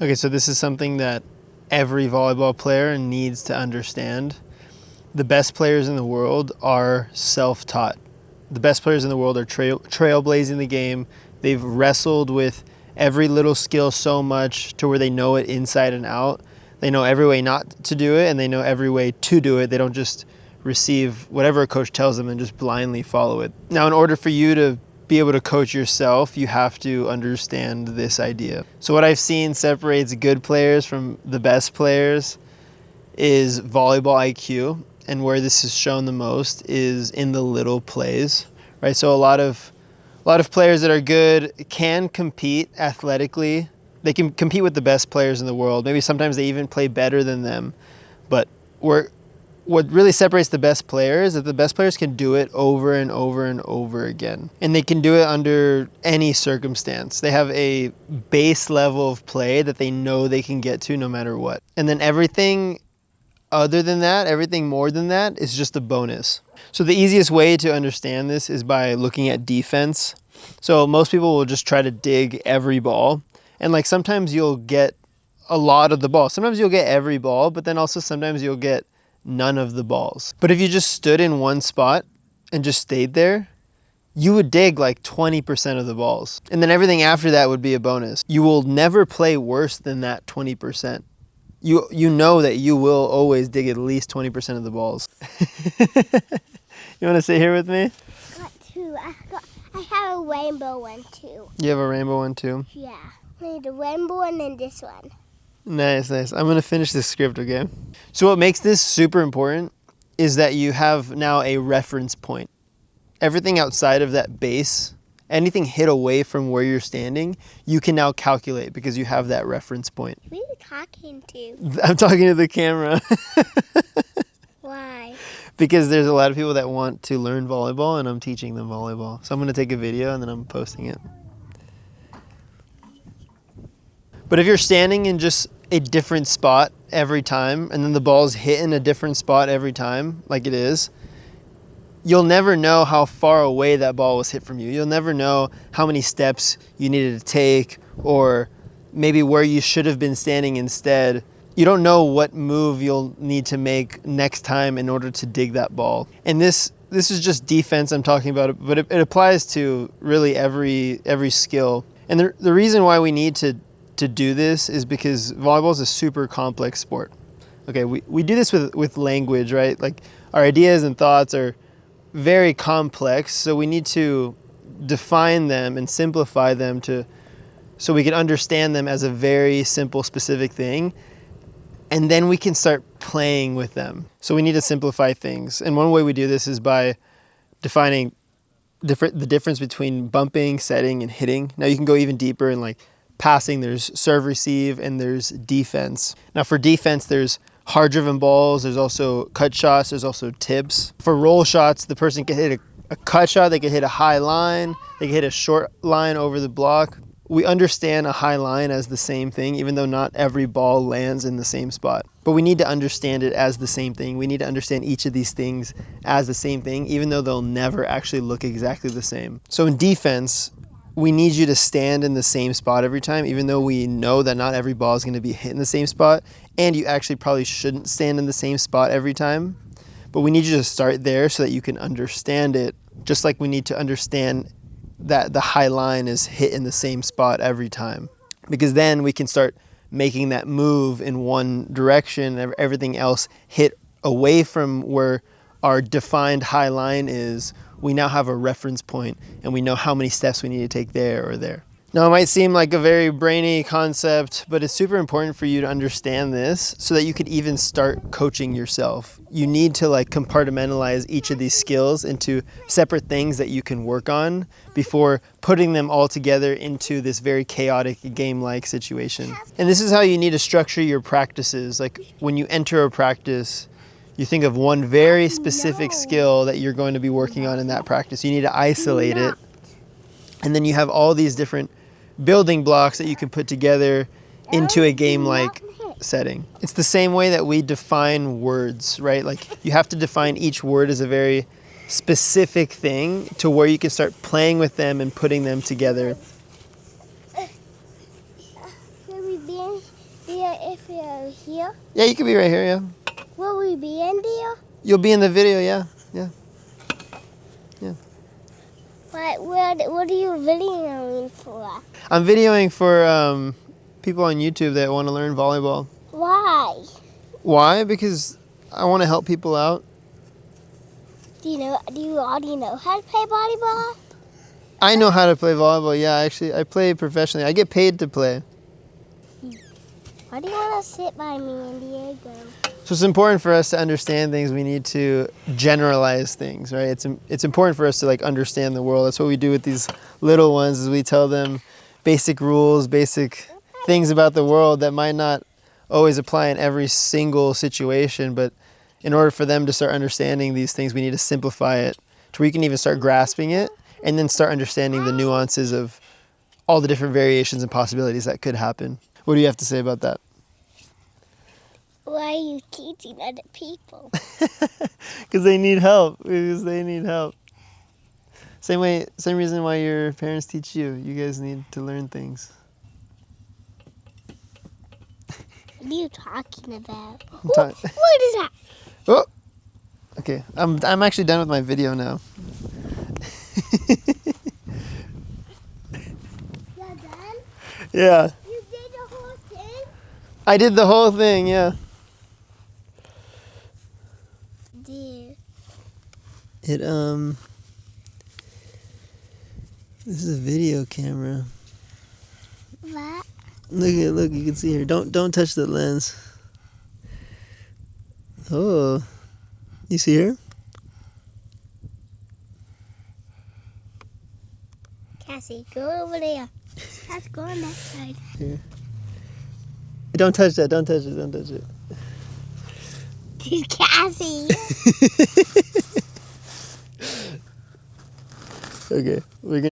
Okay, so this is something that every volleyball player needs to understand. The best players in the world are self-taught. The best players in the world are trailblazing the game. They've wrestled with every little skill so much to where they know it inside and out. They know every way not to do it, and they know every way to do it. They don't just receive whatever a coach tells them and just blindly follow it. Now, in order for you to be able to coach yourself, you have to understand this idea. So what I've seen separates good players from the best players is volleyball IQ, and where this is shown the most is in the little plays, right? So a lot of players that are good can compete athletically. They can compete with the best players in the world. Maybe sometimes they even play better than them. But what really separates the best players is that the best players can do it over and over and over again. And they can do it under any circumstance. They have a base level of play that they know they can get to no matter what. And then everything other than that, everything more than that is just a bonus. So the easiest way to understand this is by looking at defense. So most people will just try to dig every ball. And like sometimes you'll get a lot of the ball. Sometimes you'll get every ball, but then also sometimes you'll get none of the balls. But if you just stood in one spot and just stayed there, you would dig like 20% of the balls. And then everything after that would be a bonus. You will never play worse than that 20%. You know that you will always dig at least 20% of the balls. You want to sit here with me? I got two. I have a rainbow one too. You have a rainbow one too? Yeah. I need a rainbow one and this one. Nice, nice. I'm going to finish this script, okay? So what makes this super important is that you have now a reference point. Everything outside of that base, anything hit away from where you're standing, you can now calculate because you have that reference point. Who are you talking to? I'm talking to the camera. Why? Because there's a lot of people that want to learn volleyball and I'm teaching them volleyball. So I'm going to take a video and then I'm posting it. But if you're standing in just a different spot every time and then the ball's hit in a different spot every time, like it is, you'll never know how far away that ball was hit from you. You'll never know how many steps you needed to take or maybe where you should have been standing instead. You don't know what move you'll need to make next time in order to dig that ball. And this is just defense I'm talking about, but it applies to really every skill. And the reason why we need to do this is because volleyball is a super complex sport. Okay, we do this with language, right? Like our ideas and thoughts are very complex, so we need to define them and simplify them so we can understand them as a very simple, specific thing, and then we can start playing with them. So we need to simplify things, and one way we do this is by defining the difference between bumping, setting, and hitting. Now you can go even deeper in like passing. There's serve, receive, and there's defense. Now for defense, there's hard-driven balls, there's also cut shots, there's also tips. For roll shots, the person can hit a cut shot, they can hit a high line, they can hit a short line over the block. We understand a high line as the same thing, even though not every ball lands in the same spot. But we need to understand it as the same thing. We need to understand each of these things as the same thing, even though they'll never actually look exactly the same. So in defense, we need you to stand in the same spot every time, even though we know that not every ball is going to be hit in the same spot, and you actually probably shouldn't stand in the same spot every time. But we need you to start there so that you can understand it, just like we need to understand that the high line is hit in the same spot every time. Because then we can start making that move in one direction, and everything else hit away from where our defined high line is. We now have a reference point and we know how many steps we need to take there or there. Now it might seem like a very brainy concept, but it's super important for you to understand this so that you could even start coaching yourself. You need to like compartmentalize each of these skills into separate things that you can work on before putting them all together into this very chaotic game-like situation. And this is how you need to structure your practices. Like when you enter a practice, you think of one very specific skill that you're going to be working on in that practice. You need to isolate it. And then you have all these different building blocks that you can put together into a game-like setting. It's the same way that we define words, right? Like you have to define each word as a very specific thing to where you can start playing with them and putting them together. Yeah, if you're here, Yeah, you could be right here, yeah. will we be in there? You'll be in the video, yeah. What are you videoing for? I'm videoing for people on YouTube that want to learn volleyball. Why? Why? Because I want to help people out. Do you already know how to play volleyball? I know how to play volleyball, yeah. Actually, I play professionally. I get paid to play. Why do you want to sit by me in Diego? So it's important for us to understand things. We need to generalize things, right? It's important for us to like understand the world. That's what we do with these little ones is we tell them basic rules, basic things about the world that might not always apply in every single situation, but in order for them to start understanding these things, we need to simplify it to where you can even start grasping it and then start understanding the nuances of all the different variations and possibilities that could happen. What do you have to say about that? Why are you teaching other people? Because they need help. Same reason why your parents teach you. You guys need to learn things. What are you talking about? Ta- What is that? Oh, okay. I'm actually done with my video now. You're done? Yeah, You did the whole thing? I did the whole thing. Yeah. Dude. This is a video camera. What? Look, you can see here. Don't touch the lens. Oh, you see her? Cassie, go over there. Let's go on that side. Here. Don't touch that. Don't touch it. Don't touch it. Cassie. Okay, we're gonna.